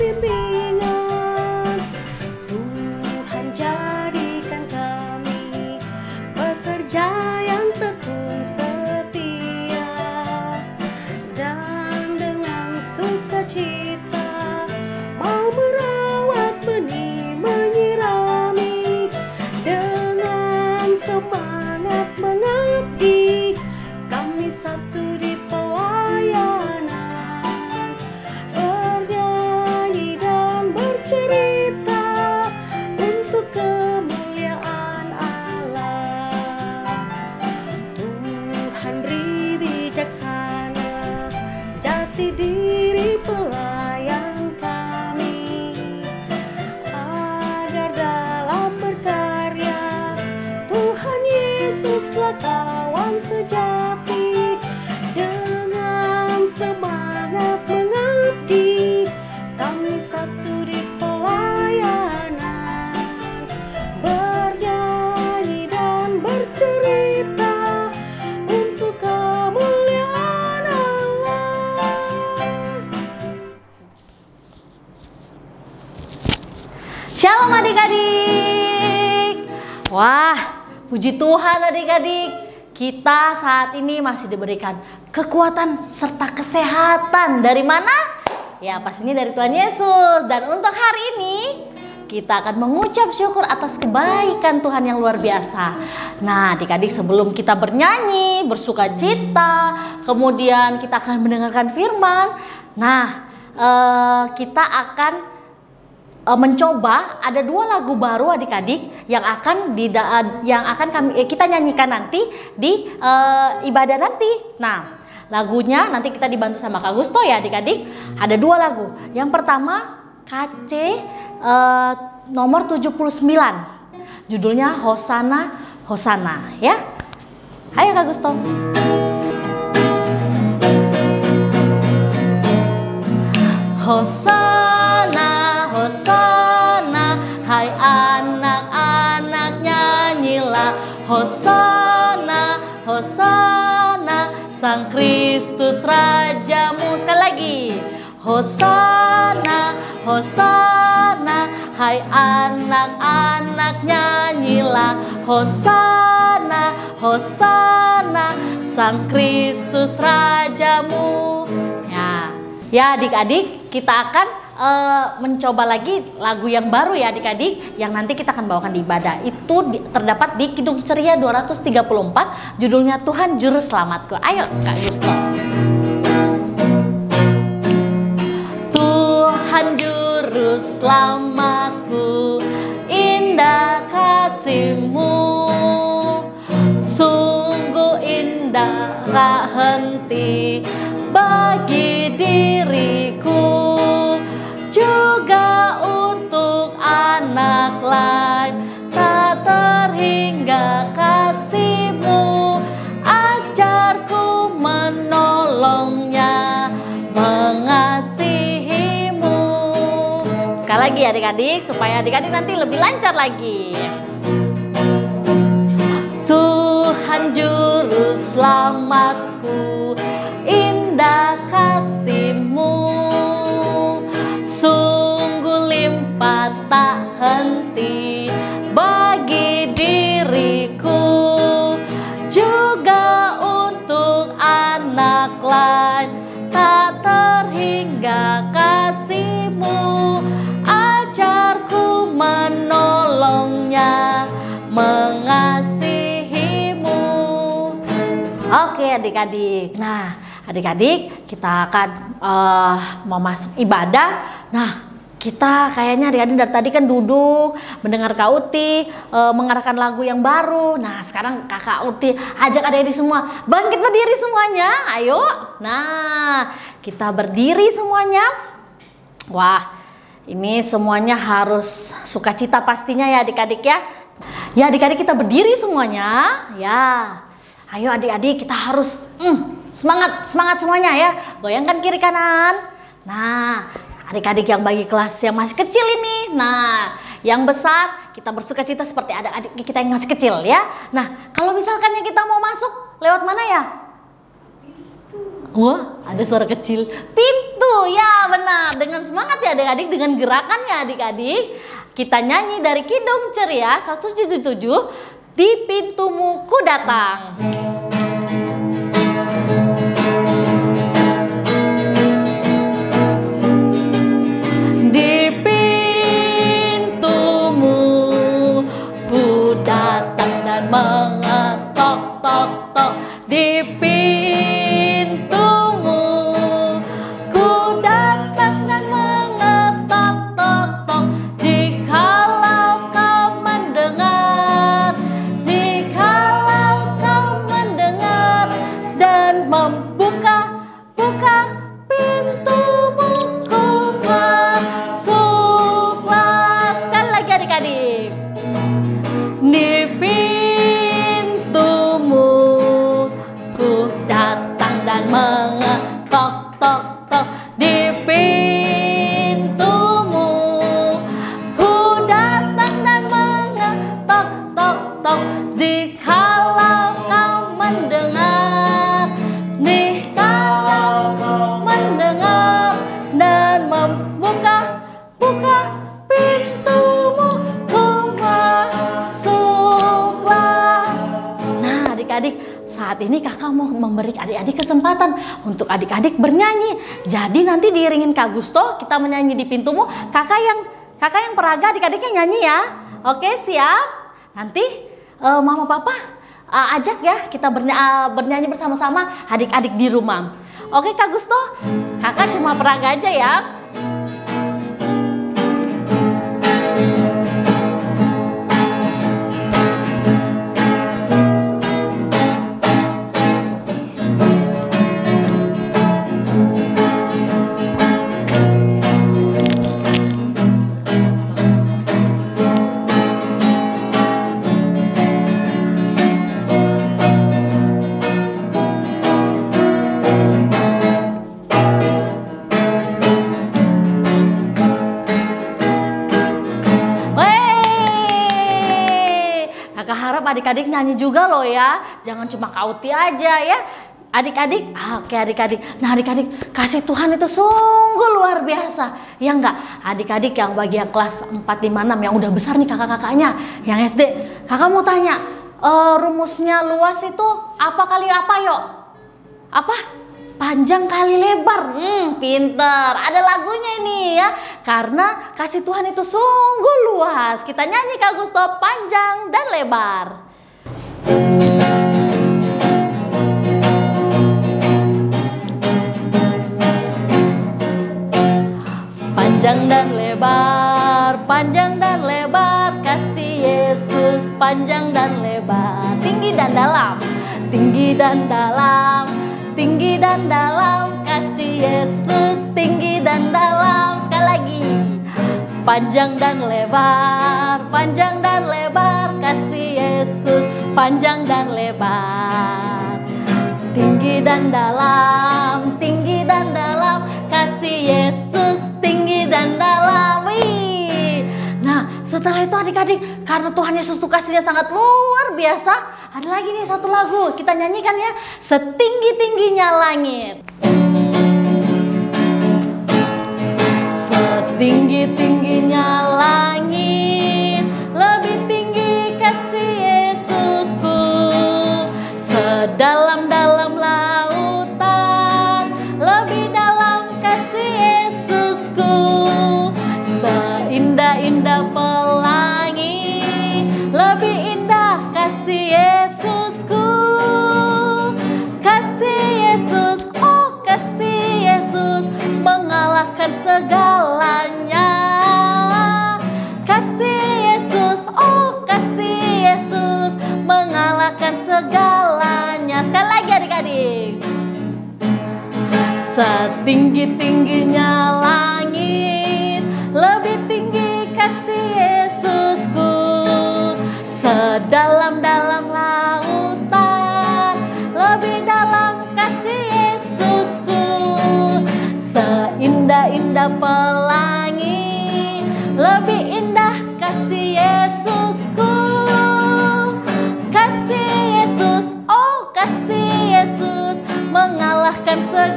bimbingan. Tuhan jadikan kami pekerja yang tekun setia, dan dengan sukacita mau merawat benih, menyirami, dengan semangat mengabdi. Kami satu di pelayanan, bernyanyi dan bercerita untuk kemuliaan Allah. Tuhan beri bijaksana, jati diri pelayan kami, agar dalam berkarya Tuhan Yesuslah kawan sejati. Dengan semangat mengabdi, kami satu di pelayanan, bernyanyi dan bercerita untuk kemuliaan Allah. Shalom adik-adik. Wah, puji Tuhan adik-adik, kita saat ini masih diberikan kekuatan serta kesehatan. Dari mana? Ya, pastinya dari Tuhan Yesus. Dan untuk hari ini kita akan mengucap syukur atas kebaikan Tuhan yang luar biasa. Nah adik-adik, sebelum kita bernyanyi, bersuka cita, kemudian kita akan mendengarkan firman. Nah kita akan mencoba ada 2 lagu baru adik-adik yang akan kita nyanyikan nanti di ibadah nanti. Nah, lagunya nanti kita dibantu sama Kak Gusto ya adik-adik. Ada 2 lagu. Yang pertama KC nomor 79. Judulnya Hosana Hosana ya. Ayo Kak Gusto. Hosana, Hosana, hai anak-anak nyanyilah. Hosana, Hosana, Sang Kristus Rajamu. Sekali lagi. Hosana, Hosana, hai anak-anak nyanyilah. Hosana, Hosana, Sang Kristus Rajamu. Ya adik-adik, kita akan mencoba lagi lagu yang baru ya adik-adik, yang nanti kita akan bawakan di ibadah. Itu terdapat di Kidung Ceria 234, judulnya Tuhan Juru Selamatku. Ayo Kak Gusto. Tuhan Juru Selamatku, indah kasih-Mu, sungguh indah tak henti bagi diriku, juga untuk anak lain. Tak terhingga kasih-Mu, ajarku menolongnya, mengasihi-Mu. Sekali lagi adik-adik, supaya adik-adik nanti lebih lancar lagi. Tuhan Juru Selamatku, indah kasih-Mu, sungguh limpah tak henti bagi diriku, juga untuk anak lain. Tak terhingga kasih-Mu, ajarku menolongnya, mengasihi-Mu. Oke adik-adik, nah adik-adik, kita akan mau masuk ibadah. Nah, kita kayaknya adik-adik dari tadi kan duduk mendengar Kak Uti mengarahkan lagu yang baru. Nah, sekarang Kakak Uti ajak adik-adik semua bangkit berdiri semuanya. Ayo. Nah, kita berdiri semuanya. Wah, ini semuanya harus sukacita pastinya ya adik-adik ya. Ya adik-adik, kita berdiri semuanya. Ya. Ayo adik-adik, kita harus semangat semuanya ya. Goyangkan kiri kanan. Nah, adik-adik yang bagi kelas yang masih kecil ini. Nah, yang besar kita bersukacita seperti adik-adik kita yang masih kecil ya. Nah, kalau misalkan kita mau masuk lewat mana ya? Wah, ada suara kecil. Pintu, ya benar. Dengan semangat ya adik-adik, dengan gerakannya adik-adik. Kita nyanyi dari Kidung Ceria 177, Di Pintumu Ku Datang. Di pintumu ku datang dan mengetok-tok-tok. Di pintumu ku datang dan mengetok-tok-tok. Jikalau kau mendengar, jikalau kau mendengar dan membuka pintumu, ku masuklah. Sekali lagi adik-adik. Di pintumu ku datang dan mengetok-tok-tok. Di pintumu ku datang dan mengetok-tok-tok. Jikalau kau mendengar, jikalau kau mendengar dan membuka pintumu, ku masuklah. Nah adik-adik, saat ini kakak mau memberi adik-adik kesempatan untuk adik-adik bernyanyi. Jadi nanti diiringin Kak Gusto, kita menyanyi di pintumu. Kakak yang peraga, adik-adiknya nyanyi ya. Oke, siap? Nanti mama papa ajak ya, kita bernyanyi bersama-sama adik-adik di rumah. Oke Kak Gusto, kakak cuma peraga aja ya. Kakak harap adik-adik nyanyi juga loh ya. Jangan cuma kauti aja ya. Adik-adik, oke adik-adik. Nah adik-adik, kasih Tuhan itu sungguh luar biasa. Ya enggak? Adik-adik yang bagi yang kelas 4, 5, 6 yang udah besar nih kakak-kakaknya. Yang SD, kakak mau tanya, rumusnya luas itu apa kali apa yuk? Apa? Panjang kali lebar. Pinter. Ada lagunya ini ya. Karena kasih Tuhan itu sungguh luas. Kita nyanyi Kak Gusto, panjang dan lebar. Panjang dan lebar kasih Yesus, panjang dan lebar, tinggi dan dalam, tinggi dan dalam, tinggi dan dalam kasih Yesus, tinggi dan dalam. Sekali lagi, panjang dan lebar kasih Yesus, panjang dan lebar, tinggi dan dalam kasih Yesus, tinggi dan dalam. Wih. Nah setelah itu adik-adik, karena Tuhan Yesus tuh kasihnya sangat luar biasa, ada lagi nih satu lagu kita nyanyikan ya, setinggi-tingginya langit. Setinggi-tingginya langit, lebih tinggi kasih Yesusku. Sedalam-dalam lautan, lebih dalam kasih Yesusku. Seindah-indah pelangi, lebih indah kasih Yesusku. Kasih Yesus, oh kasih Yesus, mengalahkan segalanya. Kasih Yesus, oh kasih Yesus, mengalahkan segalanya. Sekali lagi adik-adik. Setinggi-tingginya langit, lebih tinggi kasih Yesusku. Sedalam-dalam lautan, lebih dalam kasih Yesusku. Seindah-indah pelangi, lebih indah kasih Yesusku. Kasih Yesus, oh kasih Yesus, mengalahkan segala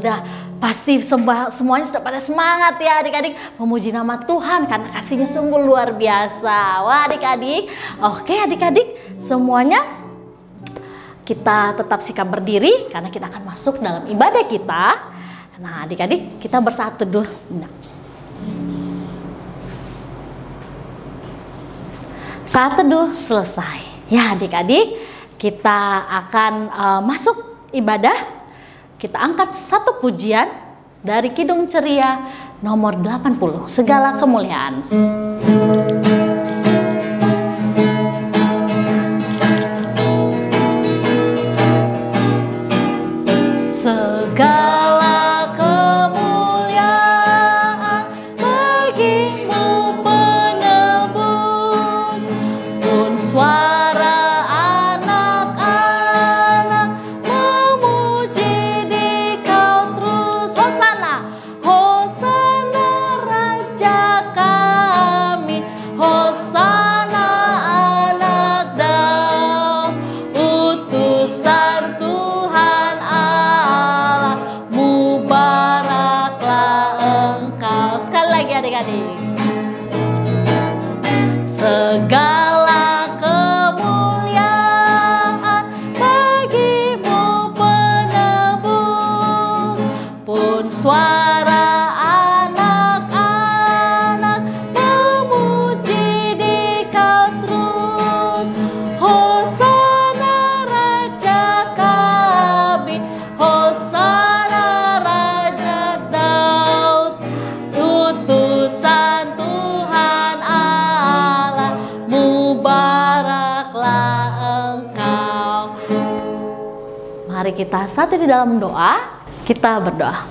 sudah pasti semuanya sudah pada semangat ya adik-adik memuji nama Tuhan karena kasihnya sungguh luar biasa. Wah adik-adik, oke adik-adik semuanya kita tetap sikap berdiri karena kita akan masuk dalam ibadah kita. Nah adik-adik kita bersatu dulu. Saat teduh selesai. Ya adik-adik kita akan masuk ibadah. Kita angkat satu pujian dari Kidung Ceria nomor 80, Segala Kemuliaan. Segala kemuliaan bagimu penebus, pun suara anak-anak memuji di Kau terus. Hosana, Hosana Raja kami, Hosana anak Daud, utusan Tuhan Allah, mubaraklah Engkau. Sekali lagi adik-adik. Segala kemuliaan bagimu penebus, pun suara anak-anak memuji di Kau terus. Hosana Raja kami, Hosana Raja Daud, utusan Tuhan Allah, mubaraklah Engkau. Mari kita satu di dalam doa. Kita berdoa.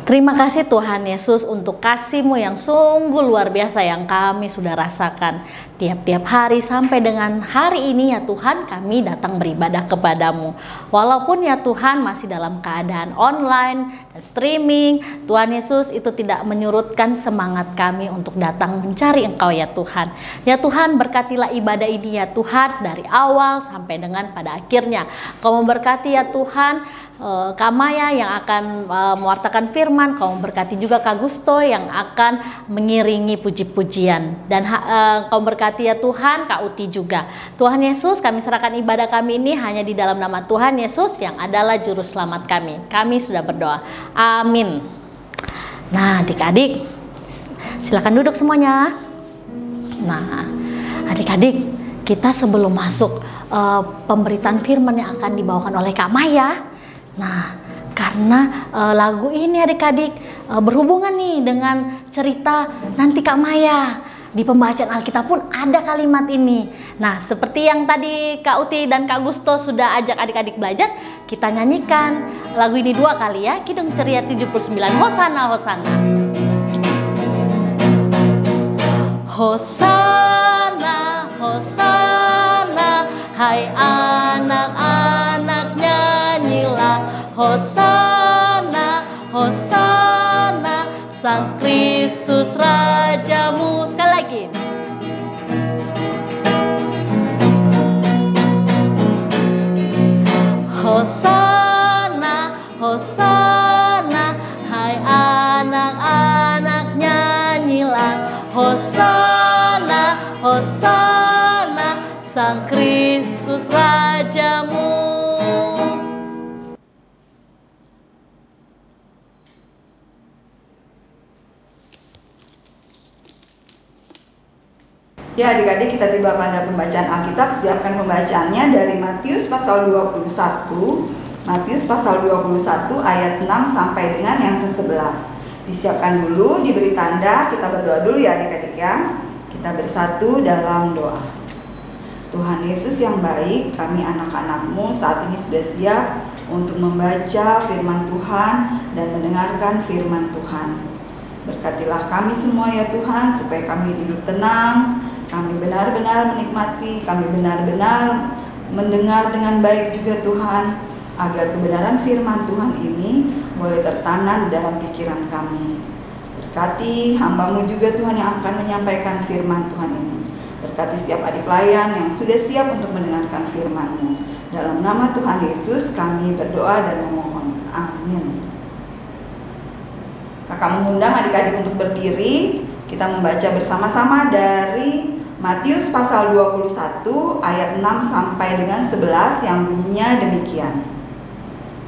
Terima kasih Tuhan Yesus untuk kasih-Mu yang sungguh luar biasa yang kami sudah rasakan tiap-tiap hari sampai dengan hari ini ya Tuhan, kami datang beribadah kepadamu. Walaupun ya Tuhan masih dalam keadaan online dan streaming, Tuhan Yesus itu tidak menyurutkan semangat kami untuk datang mencari Engkau ya Tuhan. Ya Tuhan, berkatilah ibadah ini ya Tuhan dari awal sampai dengan pada akhirnya. Kau memberkati ya Tuhan Kak Maya yang akan mewartakan firman, Kau memberkati juga Kak Gusto yang akan mengiringi puji-pujian, dan Kau berkati ya Tuhan Kak Uti juga. Tuhan Yesus, kami serahkan ibadah kami ini hanya di dalam nama Tuhan Yesus yang adalah juru selamat kami. Kami sudah berdoa. Amin. Nah adik-adik silakan duduk semuanya. Nah adik-adik, kita sebelum masuk pemberitaan firman yang akan dibawakan oleh Kak Maya. Nah, karena lagu ini adik-adik berhubungan nih dengan cerita nanti Kak Maya. Di pembacaan Alkitab pun ada kalimat ini. Nah, seperti yang tadi Kak Uti dan Kak Gusto sudah ajak adik-adik belajar, kita nyanyikan lagu ini 2 kali ya. Kidung Ceria 79, Hosana, Hosana. Hosana, Hosana, hai anak-anak nyanyilah. Hosana, Hosana, Sang Kristus Rajamu. Sekali lagi. Hosana, Hosana, hai anak-anak nyanyilah. Hosana, Hosana, Sang Kristus Rajamu. Ya adik-adik, kita tiba pada pembacaan Alkitab. Siapkan pembacaannya dari Matius pasal 21. Matius pasal 21 ayat 6 sampai dengan yang ke-11. Disiapkan dulu, diberi tanda, kita berdoa dulu ya adik-adik ya. Kita bersatu dalam doa. Tuhan Yesus yang baik, kami anak-anak-Mu saat ini sudah siap untuk membaca firman Tuhan dan mendengarkan firman Tuhan. Berkatilah kami semua ya Tuhan, supaya kami duduk tenang, kami benar-benar menikmati, kami benar-benar mendengar dengan baik juga Tuhan, agar kebenaran firman Tuhan ini boleh tertanam dalam pikiran kami. Berkati hamba-Mu juga Tuhan yang akan menyampaikan firman Tuhan ini. Berkati setiap adik pelayan yang sudah siap untuk mendengarkan firman-Mu. Dalam nama Tuhan Yesus kami berdoa dan memohon. Amin. Kakak mengundang adik-adik untuk berdiri. Kita membaca bersama-sama dari Matius pasal 21 ayat 6 sampai dengan 11 yang bunyinya demikian.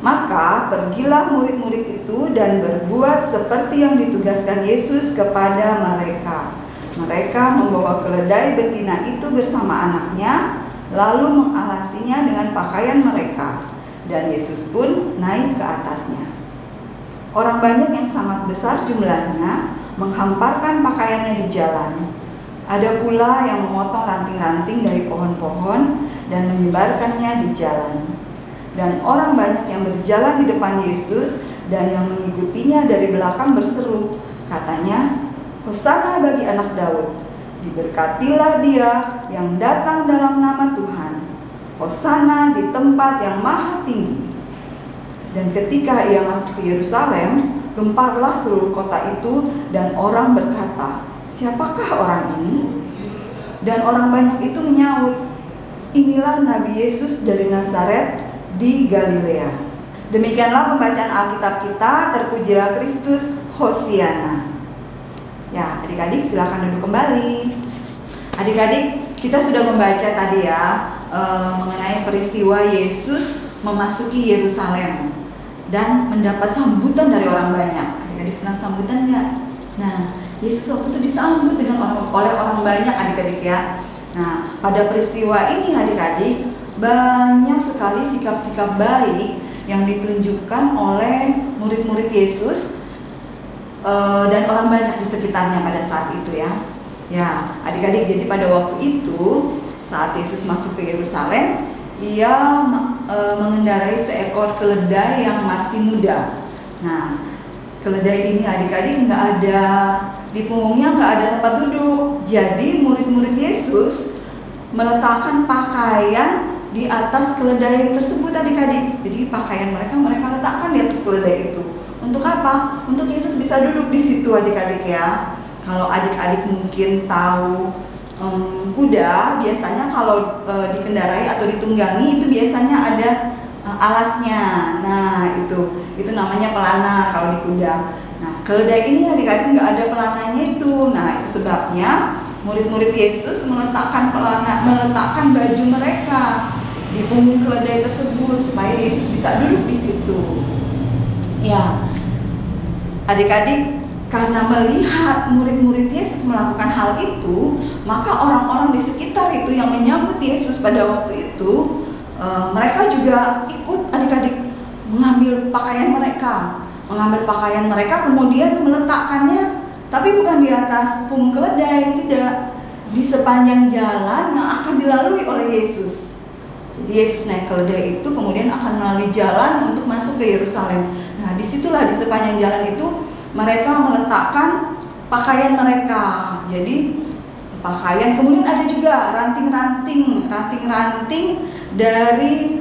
Maka pergilah murid-murid itu dan berbuat seperti yang ditugaskan Yesus kepada mereka. Mereka membawa keledai betina itu bersama anaknya, lalu mengalasinya dengan pakaian mereka, dan Yesus pun naik ke atasnya. Orang banyak yang sangat besar jumlahnya menghamparkan pakaiannya di jalan. Ada pula yang memotong ranting-ranting dari pohon-pohon dan menyebarkannya di jalan. Dan orang banyak yang berjalan di depan Yesus dan yang mengikutinya dari belakang berseru, katanya, Hosana bagi anak Daud, diberkatilah dia yang datang dalam nama Tuhan, Hosana di tempat yang maha tinggi. Dan ketika ia masuk ke Yerusalem, gemparlah seluruh kota itu dan orang berkata, siapakah orang ini? Dan orang banyak itu menyaut, inilah Nabi Yesus dari Nazaret di Galilea. Demikianlah pembacaan Alkitab kita. Terpujilah Kristus, Hosiana. Ya, adik-adik silakan duduk kembali. Adik-adik, kita sudah membaca tadi ya mengenai peristiwa Yesus memasuki Yerusalem dan mendapat sambutan dari orang banyak. Adik-adik senang sambutan nggak? Nah, Yesus waktu itu disambut oleh orang banyak, adik-adik ya. Nah, pada peristiwa ini adik-adik, banyak sekali sikap-sikap baik yang ditunjukkan oleh murid-murid Yesus dan orang banyak di sekitarnya pada saat itu ya. Ya, adik-adik, jadi pada waktu itu saat Yesus masuk ke Yerusalem, ia mengendarai seekor keledai yang masih muda. Nah, keledai ini adik-adik nggak ada di punggungnya, nggak ada tempat duduk. Jadi murid-murid Yesus meletakkan pakaian di atas keledai tersebut adik-adik. Jadi pakaian mereka letakkan di atas keledai itu. Untuk apa? Untuk Yesus bisa duduk di situ adik-adik ya. Kalau adik-adik mungkin tahu kuda, biasanya kalau dikendarai atau ditunggangi itu biasanya ada alasnya. Nah itu namanya pelana kalau di kuda. Nah keledai ini adik-adik nggak ada pelananya itu. Nah itu sebabnya murid-murid Yesus meletakkan baju mereka di punggung keledai tersebut supaya Yesus bisa duduk di situ. Ya, adik-adik, karena melihat murid-murid Yesus melakukan hal itu, maka orang-orang di sekitar itu yang menyambut Yesus pada waktu itu, mereka juga ikut adik-adik mengambil pakaian mereka, kemudian meletakkannya, tapi bukan di atas punggung keledai, tidak, di sepanjang jalan yang akan dilalui oleh Yesus. Jadi Yesus naik keledai itu kemudian akan melalui jalan untuk masuk ke Yerusalem. Nah disitulah di sepanjang jalan itu mereka meletakkan pakaian mereka. Jadi pakaian, kemudian ada juga ranting-ranting dari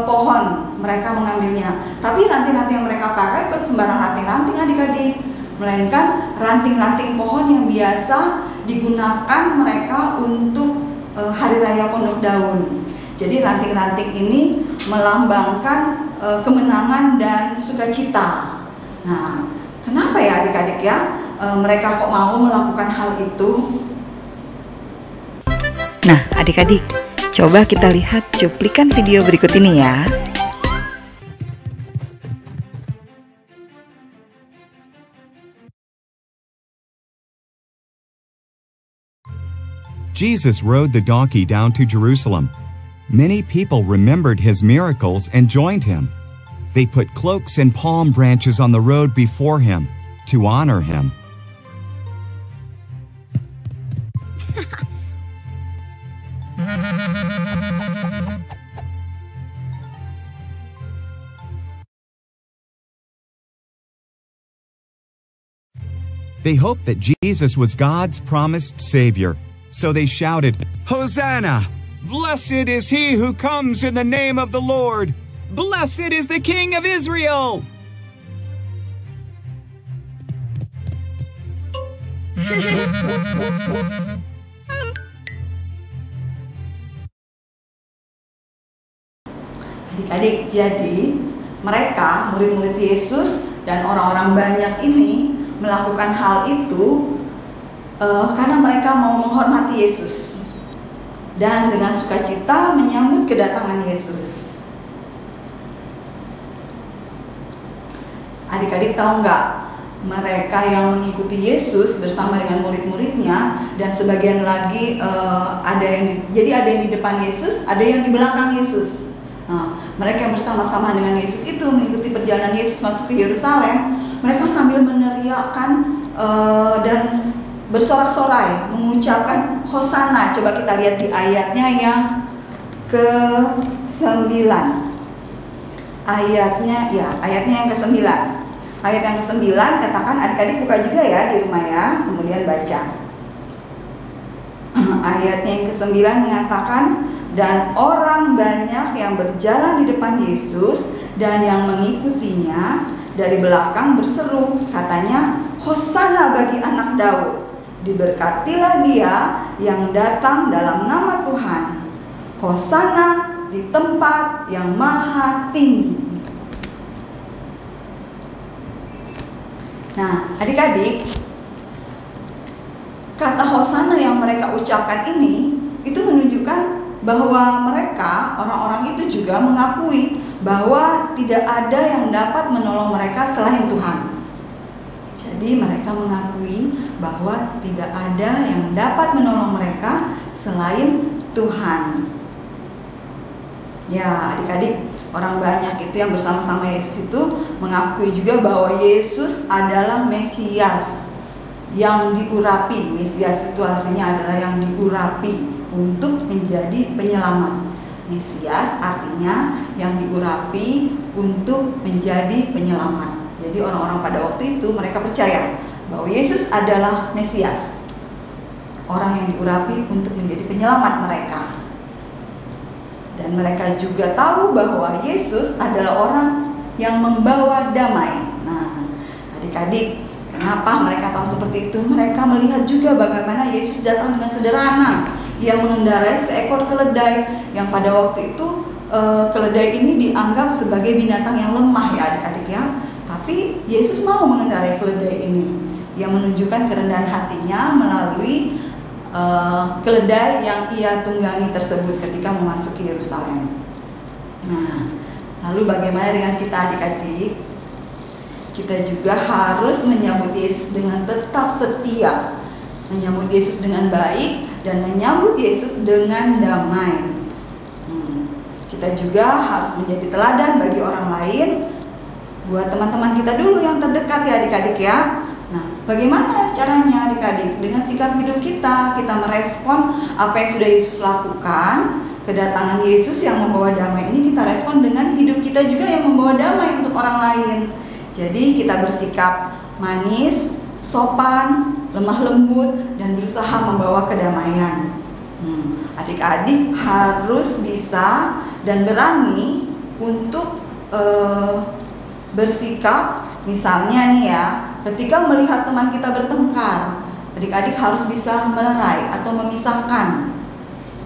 pohon mereka mengambilnya. Tapi ranting-ranting yang mereka pakai bukan sembarang ranting-ranting adik-adik, melainkan ranting-ranting pohon yang biasa digunakan mereka untuk Hari Raya Pondok Daun. Jadi ranting-ranting ini melambangkan kemenangan dan sukacita. Nah, kenapa ya adik-adik ya mereka kok mau melakukan hal itu? Nah, adik-adik, coba kita lihat cuplikan video berikut ini ya. Jesus rode the donkey down to Jerusalem. Many people remembered his miracles and joined him. They put cloaks and palm branches on the road before him to honor him. They hoped that Jesus was God's promised Savior, so they shouted, "Hosanna! Blessed is he who comes in the name of the Lord! Blessed is the King of Israel!" Adik-adik, jadi mereka, murid-murid Yesus dan orang-orang banyak ini melakukan hal itu karena mereka mau menghormati Yesus dan dengan sukacita menyambut kedatangan Yesus. Adik-adik tahu nggak, mereka yang mengikuti Yesus bersama dengan murid-muridnya dan sebagian lagi ada yang di depan Yesus, ada yang di belakang Yesus. Nah, mereka yang bersama-sama dengan Yesus itu mengikuti perjalanan Yesus masuk ke Yerusalem. Mereka sambil meneriakkan dan bersorak-sorai mengucapkan Hosana. Coba kita lihat di ayatnya yang ke-9. Ayatnya yang ke-9. Ayat yang ke-9 katakan, adik-adik buka juga ya di rumah ya, kemudian baca. Ayatnya yang ke-9 mengatakan, dan orang banyak yang berjalan di depan Yesus dan yang mengikutinya dari belakang berseru, katanya, Hosana bagi anak Daud, diberkatilah dia yang datang dalam nama Tuhan, Hosana di tempat yang maha tinggi. Nah, adik-adik, kata Hosana yang mereka ucapkan ini itu menunjukkan bahwa mereka, orang-orang itu juga mengakui bahwa tidak ada yang dapat menolong mereka selain Tuhan. Jadi mereka mengakui bahwa tidak ada yang dapat menolong mereka selain Tuhan. Ya, adik-adik, orang banyak itu yang bersama-sama Yesus itu mengakui juga bahwa Yesus adalah Mesias yang diurapi. Mesias itu artinya adalah yang diurapi untuk menjadi penyelamat. Mesias artinya yang diurapi untuk menjadi penyelamat. Jadi orang-orang pada waktu itu mereka percaya bahwa Yesus adalah Mesias, orang yang diurapi untuk menjadi penyelamat mereka. Dan mereka juga tahu bahwa Yesus adalah orang yang membawa damai. Nah, adik-adik, kenapa mereka tahu seperti itu? Mereka melihat juga bagaimana Yesus datang dengan sederhana. Ia mengendarai seekor keledai yang pada waktu itu keledai ini dianggap sebagai binatang yang lemah ya adik-adik ya. Tapi Yesus mau mengendarai keledai ini. Ia menunjukkan kerendahan hatinya melalui keledai yang ia tunggangi tersebut ketika memasuki Yerusalem. Nah, lalu bagaimana dengan kita adik-adik? Kita juga harus menyambut Yesus dengan tetap setia, menyambut Yesus dengan baik, dan menyambut Yesus dengan damai. Kita juga harus menjadi teladan bagi orang lain, buat teman-teman kita dulu yang terdekat ya adik-adik ya. Nah, bagaimana caranya adik-adik? Dengan sikap hidup kita merespon apa yang sudah Yesus lakukan. Kedatangan Yesus yang membawa damai ini kita respon dengan hidup kita juga yang membawa damai untuk orang lain. Jadi kita bersikap manis, sopan, lemah lembut, dan berusaha membawa kedamaian. Adik-adik harus bisa dan berani untuk bersikap. Misalnya nih ya, ketika melihat teman kita bertengkar, adik-adik harus bisa melerai atau memisahkan,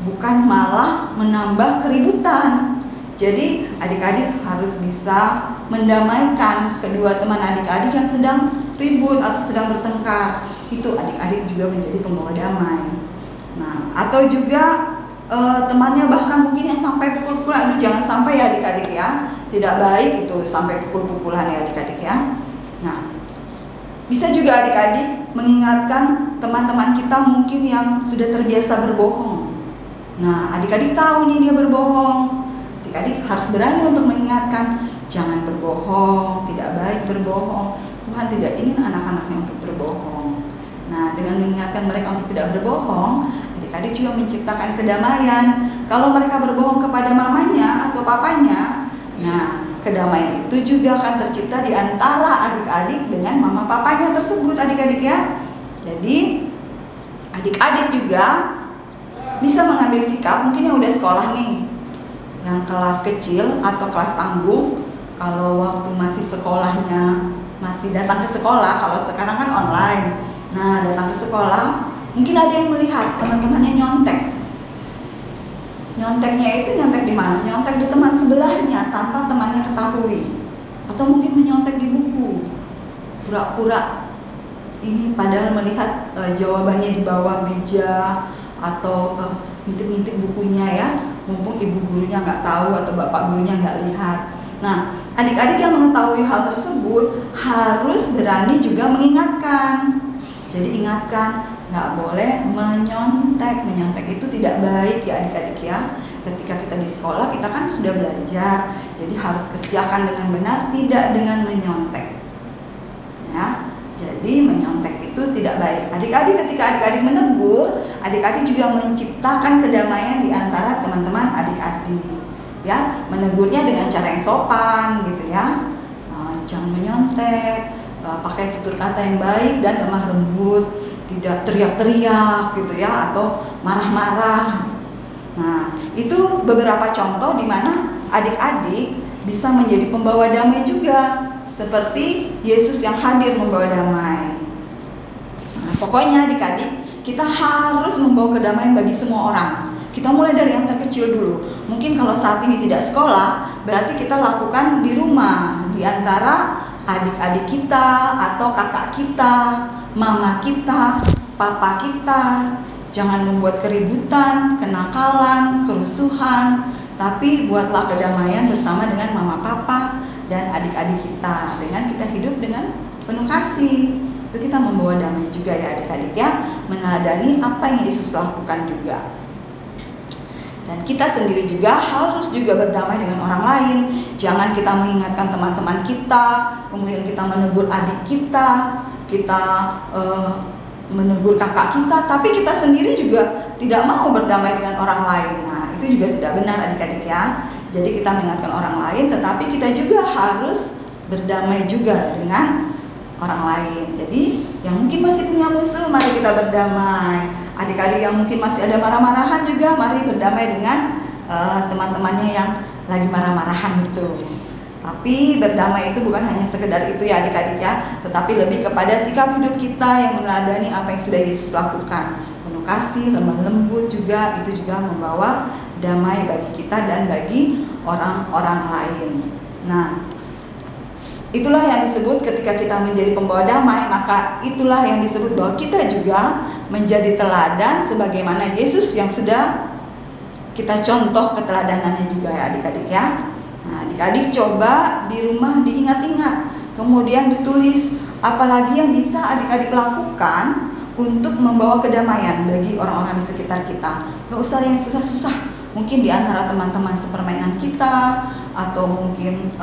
bukan malah menambah keributan. Jadi adik-adik harus bisa mendamaikan kedua teman adik-adik yang sedang ribut atau sedang bertengkar. Itu adik-adik juga menjadi pembawa damai. Nah, atau juga temannya bahkan mungkin yang sampai pukul-pukulan. Jangan sampai ya adik-adik ya, tidak baik itu sampai pukul-pukulan ya adik-adik ya. Nah, bisa juga adik-adik mengingatkan teman-teman kita mungkin yang sudah terbiasa berbohong. Nah, adik-adik tahu nih dia berbohong. Adik-adik harus berani untuk mengingatkan, jangan berbohong, tidak baik berbohong. Tuhan tidak ingin anak-anaknya untuk berbohong. Nah, dengan mengingatkan mereka untuk tidak berbohong, adik-adik juga menciptakan kedamaian. Kalau mereka berbohong kepada mamanya atau papanya, nah, kedamaian itu juga akan tercipta di antara adik-adik dengan mama papanya tersebut adik-adik ya. Jadi adik-adik juga bisa mengambil sikap, mungkin yang udah sekolah nih, yang kelas kecil atau kelas tanggung. Kalau waktu masih sekolahnya masih datang ke sekolah, kalau sekarang kan online. Nah, datang ke sekolah, mungkin ada yang melihat teman-temannya nyontek Nyonteknya itu nyontek di mana? Nyontek di teman sebelahnya tanpa temannya ketahui. Atau mungkin menyontek di buku. Pura-pura ini padahal melihat jawabannya di bawah meja atau ngintip-ngintip bukunya ya, mumpung ibu gurunya nggak tahu atau bapak gurunya nggak lihat. Nah, adik-adik yang mengetahui hal tersebut harus berani juga mengingatkan. Jadi ingatkan, nggak boleh menyontek. Menyontek itu tidak baik ya adik-adik ya. Ketika kita di sekolah kita kan sudah belajar, jadi harus kerjakan dengan benar, tidak dengan menyontek. Ya, jadi menyontek itu tidak baik. Adik-adik ketika adik-adik menegur, adik-adik juga menciptakan kedamaian di antara teman-teman adik-adik. Ya, menegurnya dengan cara yang sopan gitu ya. Jangan menyontek, pakai tutur kata yang baik dan lemah lembut, tidak teriak-teriak gitu ya atau marah-marah. Nah, itu beberapa contoh di mana adik-adik bisa menjadi pembawa damai juga, seperti Yesus yang hadir membawa damai. Nah, pokoknya adik-adik kita harus membawa kedamaian bagi semua orang. Kita mulai dari yang terkecil dulu. Mungkin kalau saat ini tidak sekolah, berarti kita lakukan di rumah, di antara adik-adik kita atau kakak kita, mama kita, papa kita. Jangan membuat keributan, kenakalan, kerusuhan, tapi buatlah kedamaian bersama dengan mama papa dan adik-adik kita. Dengan kita hidup dengan penuh kasih, itu kita membawa damai juga ya adik-adik ya, meneladani apa yang Yesus lakukan juga. Dan kita sendiri juga harus juga berdamai dengan orang lain. Jangan kita mengingatkan teman-teman kita, kemudian kita menegur adik kita, menegur kakak kita, tapi kita sendiri juga tidak mau berdamai dengan orang lain. Nah, itu juga tidak benar adik-adik ya. Jadi kita mengingatkan orang lain, tetapi kita juga harus berdamai juga dengan orang lain. Jadi yang mungkin masih punya musuh, mari kita berdamai. Adik-adik yang mungkin masih ada marah-marahan juga, mari berdamai dengan teman-temannya yang lagi marah-marahan itu. Tapi berdamai itu bukan hanya sekedar itu ya adik-adik ya, tetapi lebih kepada sikap hidup kita yang meneladani apa yang sudah Yesus lakukan. Penuh kasih, lemah lembut juga, itu juga membawa damai bagi kita dan bagi orang-orang lain. Nah, itulah yang disebut ketika kita menjadi pembawa damai, maka itulah yang disebut bahwa kita juga menjadi teladan sebagaimana Yesus yang sudah kita contoh keteladanannya juga ya adik-adik ya. Nah, adik-adik coba di rumah diingat-ingat, kemudian ditulis apalagi yang bisa adik-adik lakukan untuk membawa kedamaian bagi orang-orang di sekitar kita. Gak usah yang susah-susah, mungkin di antara teman-teman sepermainan kita, atau mungkin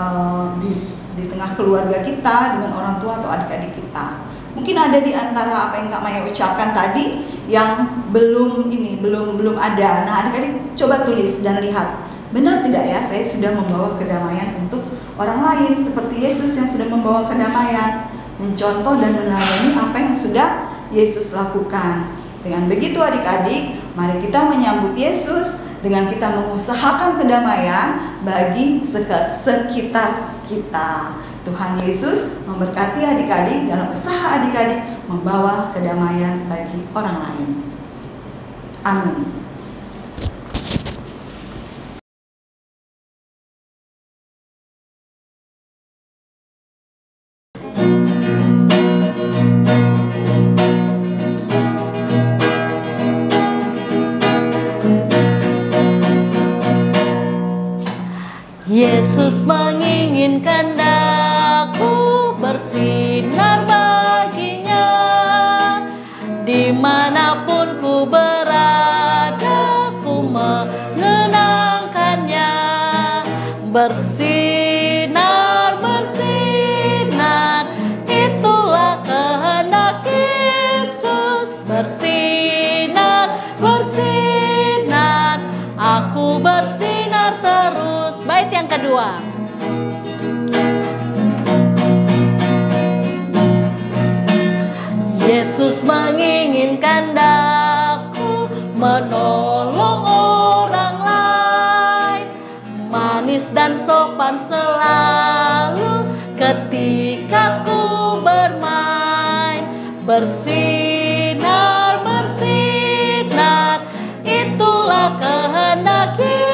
di tengah keluarga kita dengan orang tua atau adik-adik kita. Mungkin ada di antara apa yang Kak Maya ucapkan tadi yang belum ada. Nah, adik-adik coba tulis dan lihat, benar tidak ya saya sudah membawa kedamaian untuk orang lain seperti Yesus yang sudah membawa kedamaian, mencontoh dan meneladani apa yang sudah Yesus lakukan. Dengan begitu adik-adik, mari kita menyambut Yesus dengan kita mengusahakan kedamaian bagi sekitar kita. Tuhan Yesus memberkati adik-adik dalam usaha adik-adik membawa kedamaian bagi orang lain. Amin. Yesus menginginkan aku bersinar baginya, dimanapun ku berada ku mengenangkannya. Bersinar, bersinar, itulah kehendak Yesus. Bersinar, bersinar, aku bersinar terus. Bait yang kedua. Yesus menginginkan aku menolong orang lain, manis dan sopan selalu ketika ku bermain. Bersinar, bersinar, itulah kehendak Yesus.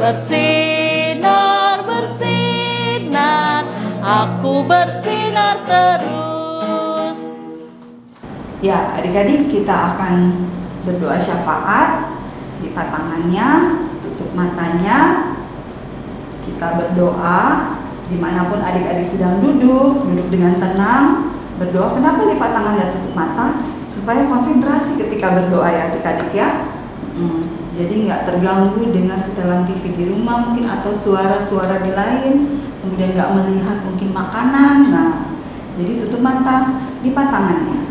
bersinar, bersinar, aku bersinar terus. Ya, adik-adik, kita akan berdoa syafaat. Lipat tangannya, tutup matanya. Kita berdoa dimanapun adik-adik sedang duduk dengan tenang. Berdoa. Kenapa lipat tangan dan tutup mata? Supaya konsentrasi ketika berdoa ya adik-adik ya. Jadi nggak terganggu dengan setelan TV di rumah mungkin atau suara-suara di lain. Kemudian nggak melihat mungkin makanan. Nah, jadi tutup mata, lipat tangannya.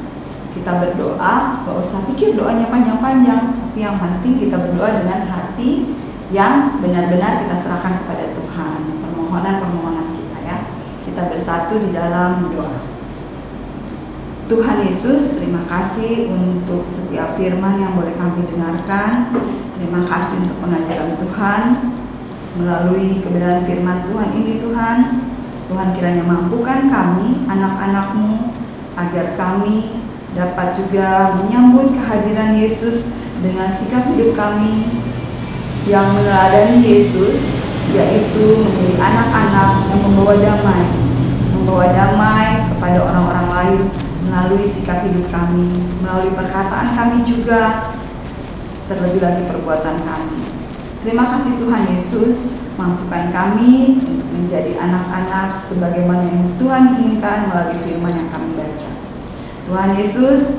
Kita berdoa, nggak usah pikir doanya panjang-panjang. Tapi yang penting kita berdoa dengan hati yang benar-benar kita serahkan kepada Tuhan. Permohonan-permohonan kita ya. Kita bersatu di dalam doa. Tuhan Yesus, terima kasih untuk setiap firman yang boleh kami dengarkan. Terima kasih untuk pengajaran Tuhan melalui kebenaran firman Tuhan ini Tuhan. Tuhan kiranya mampukan kami, anak-anak-Mu, agar kami dapat juga menyambut kehadiran Yesus dengan sikap hidup kami yang meneladani Yesus, yaitu menjadi anak-anak yang membawa damai kepada orang-orang lain melalui sikap hidup kami, melalui perkataan kami juga, terlebih lagi perbuatan kami. Terima kasih Tuhan Yesus, mampukan kami untuk menjadi anak-anak sebagaimana yang Tuhan inginkan melalui firman yang kami baca. Tuhan Yesus,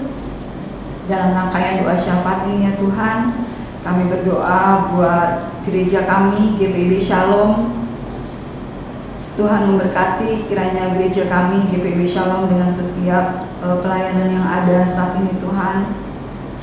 dalam rangkaian doa syafaat ini ya Tuhan, kami berdoa buat gereja kami, GPIB Shalom. Tuhan memberkati kiranya gereja kami, GPIB Shalom, dengan setiap pelayanan yang ada saat ini Tuhan.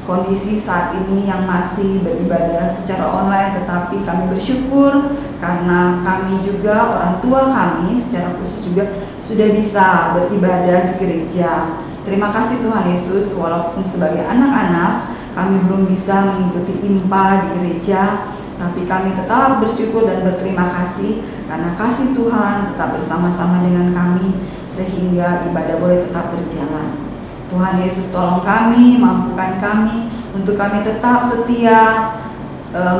Kondisi saat ini yang masih beribadah secara online, tetapi kami bersyukur karena kami juga, orang tua kami secara khusus juga sudah bisa beribadah di gereja. Terima kasih Tuhan Yesus, walaupun sebagai anak-anak kami belum bisa mengikuti IMPA di gereja, tapi kami tetap bersyukur dan berterima kasih karena kasih Tuhan tetap bersama-sama dengan kami sehingga ibadah boleh tetap berjalan. Tuhan Yesus, tolong kami, mampukan kami untuk kami tetap setia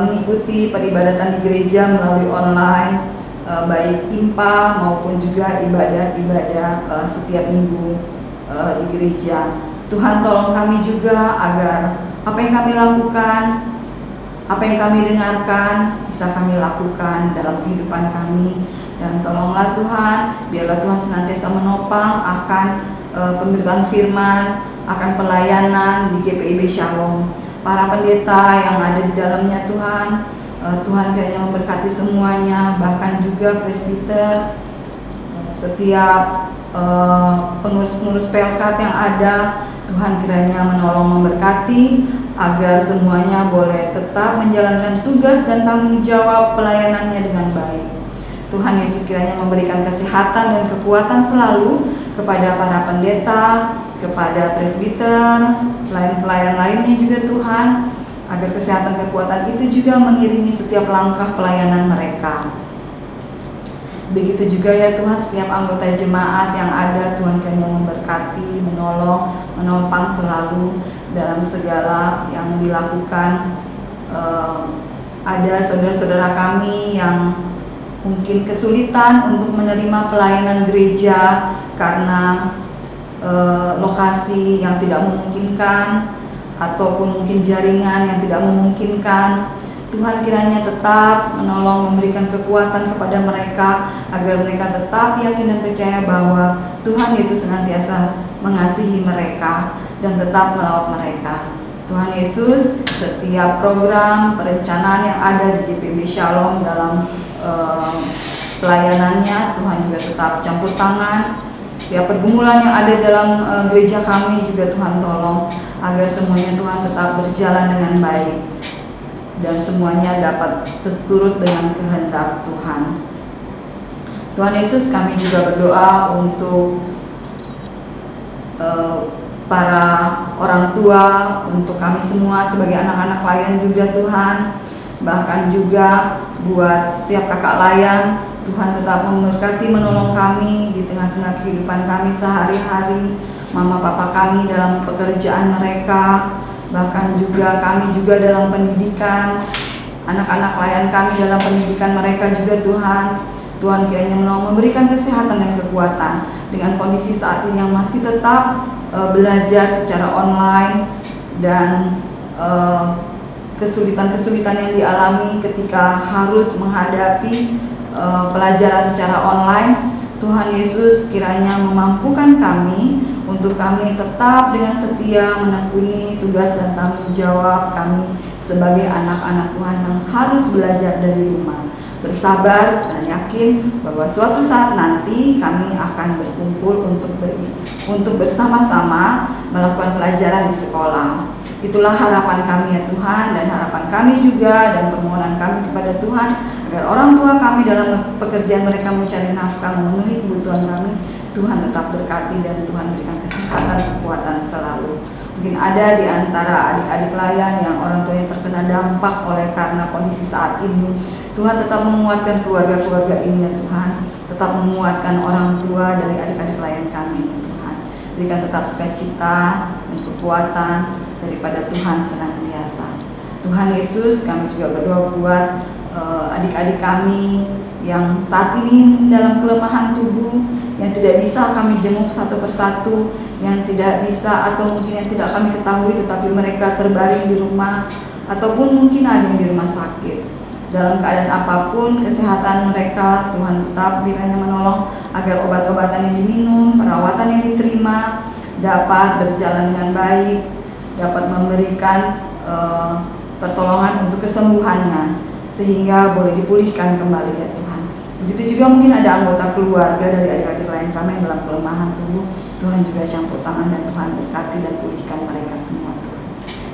mengikuti peribadatan di gereja melalui online, baik IMPA maupun juga ibadah-ibadah setiap minggu di gereja. Tuhan, tolong kami juga agar apa yang kami lakukan, apa yang kami dengarkan bisa kami lakukan dalam kehidupan kami. Dan tolonglah Tuhan, biarlah Tuhan senantiasa menopang akan pemberitaan firman, akan pelayanan di GPIB Shalom. Para pendeta yang ada di dalamnya Tuhan, Tuhan kiranya memberkati semuanya, bahkan juga presbiter, setiap pengurus-pengurus Pelkat yang ada, Tuhan kiranya menolong memberkati agar semuanya boleh tetap menjalankan tugas dan tanggung jawab pelayanannya dengan baik. Tuhan Yesus kiranya memberikan kesehatan dan kekuatan selalu kepada para pendeta, kepada presbiter, pelayan-pelayan lainnya juga Tuhan, agar kesehatan kekuatan itu juga mengiringi setiap langkah pelayanan mereka. Begitu juga ya Tuhan, setiap anggota jemaat yang ada, Tuhan kiranya memberkati, menolong, menopang selalu dalam segala yang dilakukan. Ada saudara-saudara kami yang mungkin kesulitan untuk menerima pelayanan gereja karena lokasi yang tidak memungkinkan ataupun mungkin jaringan yang tidak memungkinkan. Tuhan kiranya tetap menolong, memberikan kekuatan kepada mereka agar mereka tetap yakin dan percaya bahwa Tuhan Yesus senantiasa mengasihi mereka dan tetap melawat mereka. Tuhan Yesus, setiap program perencanaan yang ada di GPIB Shalom dalam pelayanannya, Tuhan juga tetap campur tangan. Setiap pergumulan yang ada dalam gereja kami juga Tuhan tolong agar semuanya Tuhan tetap berjalan dengan baik dan semuanya dapat seturut dengan kehendak Tuhan. Tuhan Yesus, kami juga berdoa untuk para orang tua, untuk kami semua sebagai anak-anak layan juga Tuhan, bahkan juga buat setiap kakak layan. Tuhan tetap memberkati, menolong kami di tengah-tengah kehidupan kami sehari-hari, mama papa kami dalam pekerjaan mereka, bahkan juga kami juga dalam pendidikan, anak-anak pelayan kami dalam pendidikan mereka juga Tuhan. Tuhan kiranya menolong memberikan kesehatan dan kekuatan dengan kondisi saat ini yang masih tetap belajar secara online dan kesulitan-kesulitan yang dialami ketika harus menghadapi pelajaran secara online. Tuhan Yesus kiranya memampukan kami untuk kami tetap dengan setia menekuni tugas dan tanggung jawab kami sebagai anak-anak Tuhan yang harus belajar dari rumah, bersabar dan yakin bahwa suatu saat nanti kami akan berkumpul untuk bersama-sama melakukan pelajaran di sekolah. Itulah harapan kami ya Tuhan, dan harapan kami juga dan permohonan kami kepada Tuhan agar orang tua kami dalam pekerjaan mereka mencari nafkah memenuhi kebutuhan kami, Tuhan tetap berkati dan Tuhan berikan kesehatan, kekuatan selalu. Mungkin ada di antara adik-adik layan yang orang tuanya terkena dampak oleh karena kondisi saat ini. Tuhan tetap menguatkan keluarga-keluarga ini ya Tuhan. Tetap menguatkan orang tua dari adik-adik layan kami ya Tuhan. Berikan tetap sukacita dan kekuatan daripada Tuhan senantiasa. Tuhan Yesus, kami juga berdoa buat adik-adik kami yang saat ini dalam kelemahan tubuh, yang tidak bisa kami jenguk satu persatu, yang tidak bisa atau mungkin yang tidak kami ketahui, tetapi mereka terbaring di rumah ataupun mungkin ada yang di rumah sakit. Dalam keadaan apapun kesehatan mereka, Tuhan tetap kiranya menolong agar obat-obatan yang diminum, perawatan yang diterima dapat berjalan dengan baik, dapat memberikan pertolongan untuk kesembuhannya sehingga boleh dipulihkan kembali ya Tuhan. Begitu juga mungkin ada anggota keluarga dari adik-adik lain kami yang dalam kelemahan tubuh, Tuhan juga campur tangan dan Tuhan berkati dan pulihkan mereka semua Tuhan.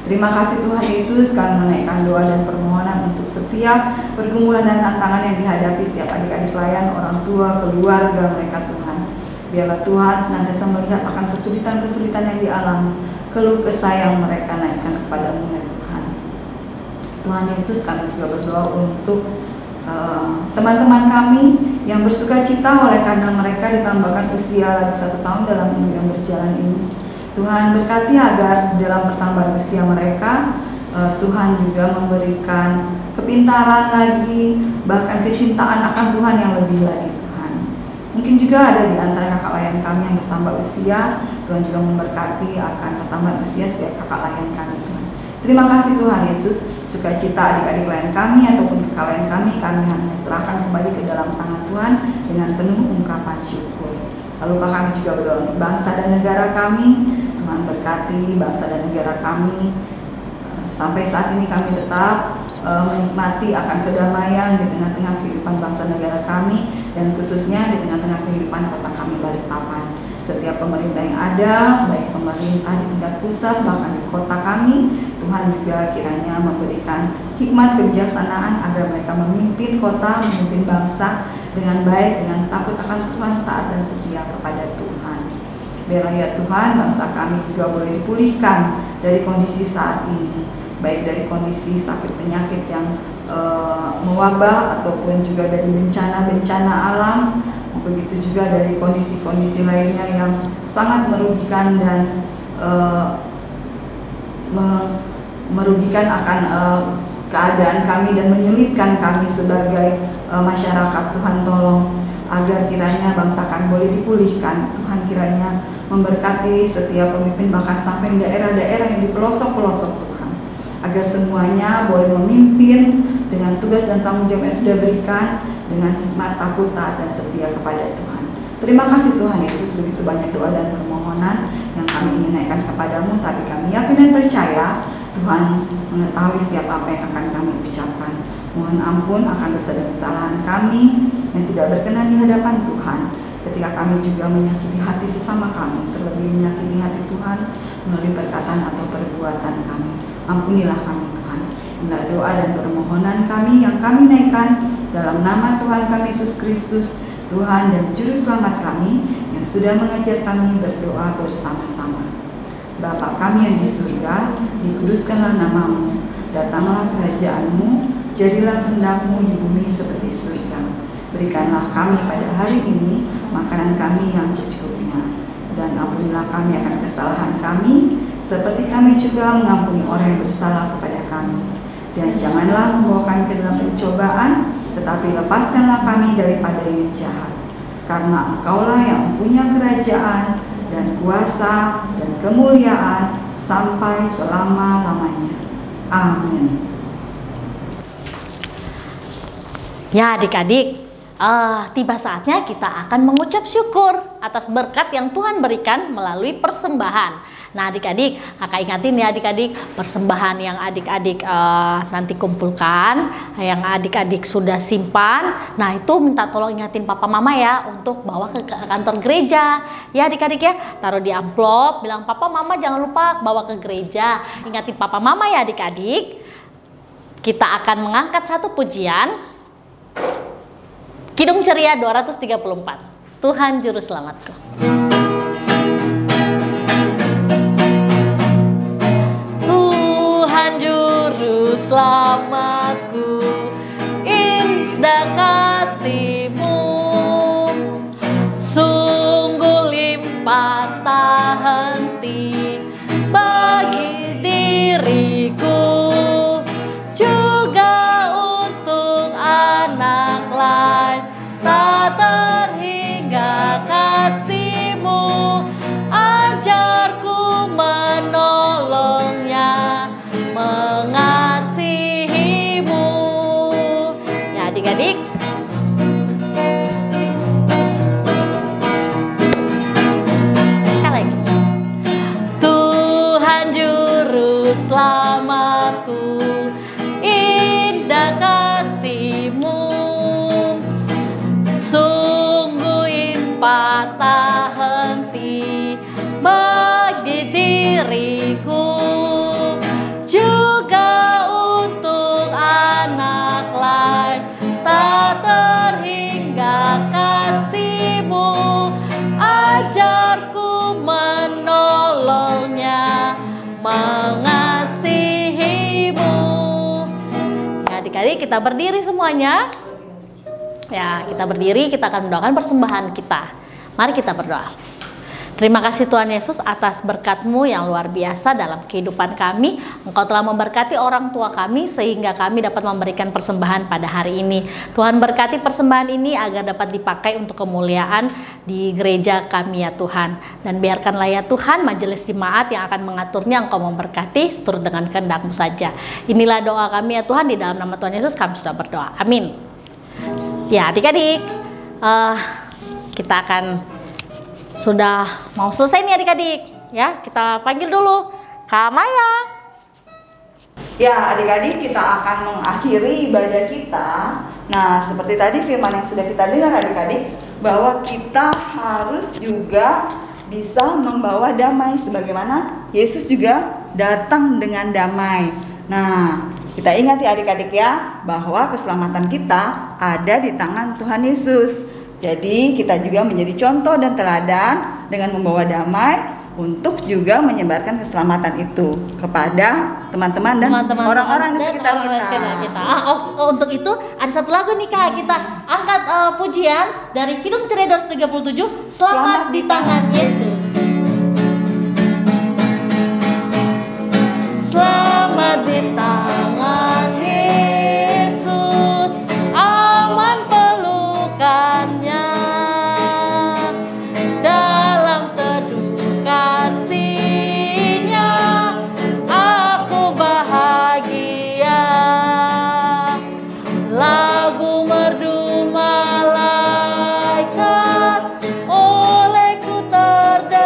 Terima kasih Tuhan Yesus, kami menaikkan doa dan permohonan untuk setiap pergumulan dan tantangan yang dihadapi setiap adik-adik layan, orang tua, keluarga mereka Tuhan. Biarlah Tuhan senantiasa melihat akan kesulitan-kesulitan yang dialami, keluh kesah yang mereka naikkan kepadamu ya Tuhan. Tuhan Yesus, kami juga berdoa untuk teman-teman kami yang bersuka cita oleh karena mereka ditambahkan usia lagi 1 tahun dalam minggu yang berjalan ini. Tuhan berkati agar dalam pertambahan usia mereka, Tuhan juga memberikan kepintaran lagi, bahkan kecintaan akan Tuhan yang lebih lagi Tuhan. Mungkin juga ada di antara kakak layan kami yang bertambah usia, Tuhan juga memberkati akan pertambahan usia setiap kakak layan kami Tuhan. Terima kasih Tuhan Yesus. Sukacita adik-adik lain kami ataupun kakak lain kami hanya serahkan kembali ke dalam tangan Tuhan dengan penuh ungkapan syukur. Lalu kami juga berdoa untuk bangsa dan negara kami. Tuhan berkati bangsa dan negara kami. Sampai saat ini kami tetap menikmati akan kedamaian di tengah-tengah kehidupan bangsa negara kami, dan khususnya di tengah-tengah kehidupan kota kami Balikpapan. Setiap pemerintah yang ada, baik pemerintah di tingkat pusat bahkan di kota kami, Tuhan juga kiranya memberikan hikmat kebijaksanaan agar mereka memimpin kota, memimpin bangsa dengan baik, dengan takut akan Tuhan, taat dan setia kepada Tuhan. Biarlah ya Tuhan, bangsa kami juga boleh dipulihkan dari kondisi saat ini, baik dari kondisi sakit penyakit yang mewabah ataupun juga dari bencana-bencana alam. Begitu juga dari kondisi-kondisi lainnya yang sangat merugikan dan merugikan akan keadaan kami dan menyulitkan kami sebagai masyarakat. Tuhan tolong agar kiranya bangsa kami boleh dipulihkan. Tuhan kiranya memberkati setiap pemimpin bahkan sampai daerah-daerah yang di pelosok-pelosok Tuhan, agar semuanya boleh memimpin dengan tugas dan tanggung jawab yang sudah berikan dengan hikmat, takut, taat dan setia kepada Tuhan. Terima kasih Tuhan Yesus, begitu banyak doa dan permohonan yang kami ingin naikkan kepadamu, tapi kami yakin dan percaya Tuhan mengetahui setiap apa yang akan kami ucapkan. Mohon ampun akan dosa dan kesalahan kami yang tidak berkenan di hadapan Tuhan, ketika kami juga menyakiti hati sesama kami, terlebih menyakiti hati Tuhan melalui perkataan atau perbuatan kami. Ampunilah kami Tuhan. Inilah doa dan permohonan kami yang kami naikkan dalam nama Tuhan kami Yesus Kristus, Tuhan dan Juru Selamat kami, yang sudah mengajar kami berdoa bersama-sama. Bapa kami yang di surga, dikuduskanlah namamu, datanglah kerajaanmu, jadilah kehendak-Mu di bumi seperti surga. Berikanlah kami pada hari ini makanan kami yang secukupnya, dan ampunilah kami akan kesalahan kami, seperti kami juga mengampuni orang yang bersalah kepada kami. Dan janganlah membawa kami ke dalam pencobaan, tetapi lepaskanlah kami daripada yang jahat. Karena Engkaulah yang mempunyai kerajaan dan kuasa dan kemuliaan sampai selama-lamanya. Amin. Ya adik-adik, tiba saatnya kita akan mengucap syukur atas berkat yang Tuhan berikan melalui persembahan. Nah adik-adik, kakak ingatin ya adik-adik, persembahan yang adik-adik nanti kumpulkan, yang adik-adik sudah simpan, nah itu minta tolong ingatin papa mama ya untuk bawa ke kantor gereja. Ya adik-adik ya, taruh di amplop, bilang papa mama jangan lupa bawa ke gereja. Ingatin papa mama ya adik-adik. Kita akan mengangkat satu pujian, Kidung Ceria 234, Tuhan Juru Selamatku. Selamatku, indah kasih-Mu, sungguh limpah tak henti bagi diriku, juga untuk anak lain tak terhingga kasih-Mu, ajarku menolongnya, mengasihimu. Ya adik-adik, sekali lagi. Tuhan Juru Selamatku, indah kasih-Mu, sungguh limpah tak henti bagi diriku, juga untuk anak lain tak terhingga kasih-Mu, ajarku menolongnya, mengasihimu. Ya adik-adik, kita berdiri semuanya. Ya kita berdiri, kita akan mendoakan persembahan kita. Mari kita berdoa. Terima kasih Tuhan Yesus atas berkat-Mu yang luar biasa dalam kehidupan kami. Engkau telah memberkati orang tua kami sehingga kami dapat memberikan persembahan pada hari ini. Tuhan berkati persembahan ini agar dapat dipakai untuk kemuliaan di gereja kami ya Tuhan. Dan biarkanlah ya Tuhan majelis jemaat yang akan mengaturnya Engkau memberkati seturut dengan kehendak-Mu saja. Inilah doa kami ya Tuhan, di dalam nama Tuhan Yesus kami sudah berdoa. Amin. Ya adik-adik, kita akan sudah mau selesai nih adik-adik ya, kita panggil dulu Kak Maya. Ya adik-adik, kita akan mengakhiri ibadah kita. Nah seperti tadi firman yang sudah kita dengar adik-adik, bahwa kita harus juga bisa membawa damai sebagaimana Yesus juga datang dengan damai. Nah kita ingat ya adik-adik ya, bahwa keselamatan kita ada di tangan Tuhan Yesus. Jadi kita juga menjadi contoh dan teladan dengan membawa damai untuk juga menyebarkan keselamatan itu kepada teman-teman dan orang-orang di sekitar kita. Untuk itu ada satu lagu nih Kak, kita angkat pujian dari Kidung Ceria 237, Selamat di Tangan Yesus. Selamat di tangan Yesus, aman pelukannya, dalam teduh kasih-Nya aku bahagia. Lagu merdu malaikat olehku terdengar.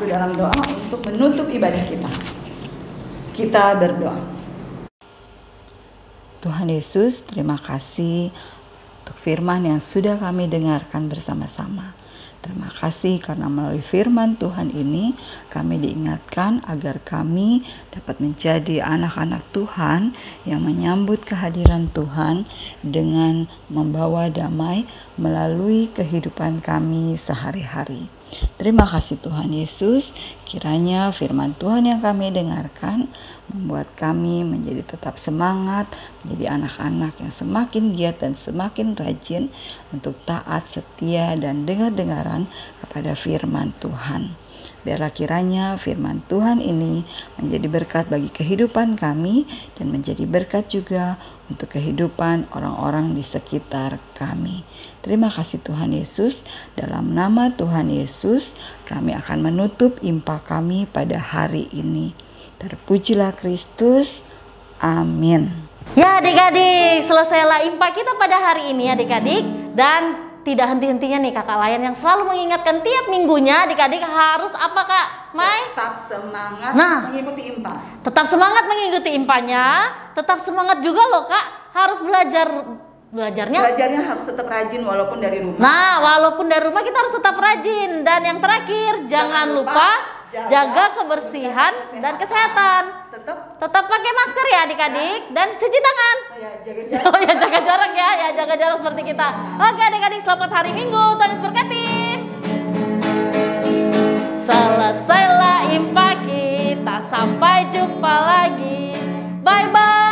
bersatu dalam doa untuk menutup ibadah kita. Kita berdoa. Tuhan Yesus, terima kasih untuk firman yang sudah kami dengarkan bersama-sama. Terima kasih karena melalui firman Tuhan ini kami diingatkan agar kami dapat menjadi anak-anak Tuhan yang menyambut kehadiran Tuhan dengan membawa damai melalui kehidupan kami sehari-hari. Terima kasih Tuhan Yesus, kiranya firman Tuhan yang kami dengarkan membuat kami menjadi tetap semangat, menjadi anak-anak yang semakin giat dan semakin rajin untuk taat, setia, dan dengar-dengaran kepada firman Tuhan. Biarlah kiranya firman Tuhan ini menjadi berkat bagi kehidupan kami dan menjadi berkat juga untuk kehidupan orang-orang di sekitar kami. Terima kasih Tuhan Yesus. Dalam nama Tuhan Yesus, kami akan menutup impa kami pada hari ini. Terpujilah Kristus. Amin. Ya adik-adik, selesailah impa kita pada hari ini adik-adik. Dan tidak henti-hentinya nih kakak Layan yang selalu mengingatkan tiap minggunya adik-adik harus apa Kak Mai? Tetap semangat mengikuti impa. Tetap semangat mengikuti impanya. Tetap semangat juga loh Kak, harus belajarnya harus tetap rajin walaupun dari rumah. Nah, walaupun dari rumah kita harus tetap rajin. Dan yang terakhir, jangan lupa jaga kebersihan dan kesehatan. Tetap pakai masker ya adik-adik dan cuci tangan. Oh ya, jaga jarak ya, jaga jarak seperti kita. Oke adik-adik, selamat hari Minggu. Tuhan Yesus berkati. Selesailah impa kita, sampai jumpa lagi. Bye bye.